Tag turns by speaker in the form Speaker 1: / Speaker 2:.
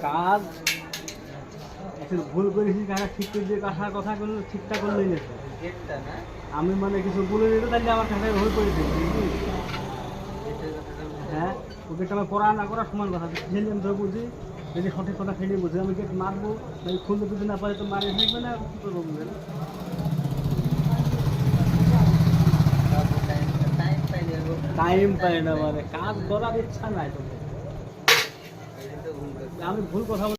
Speaker 1: কাজ ভুল করেছি, কারা ঠিক করে দিয়ে কাটার কথা করলে ঠিকঠাক করলেই গেছে। আমি মানে কিছু বলে দিতে তাহলে আমার কাছে ভুল করে দিই। হ্যাঁ, ওদেরটা আমার করা না করা সমান কথা। খেলে আমি ধরে বুঝি, যদি সঠিক কথা খেলে বুঝি, আমি গেট মারবো, খুলতে যদি না পারে তো মারিয়ে থাকবে না, কী করবো বুঝলেন? টাইম পাই না, মানে কাজ করার ইচ্ছা নাই তোকে। আমি ভুল কথা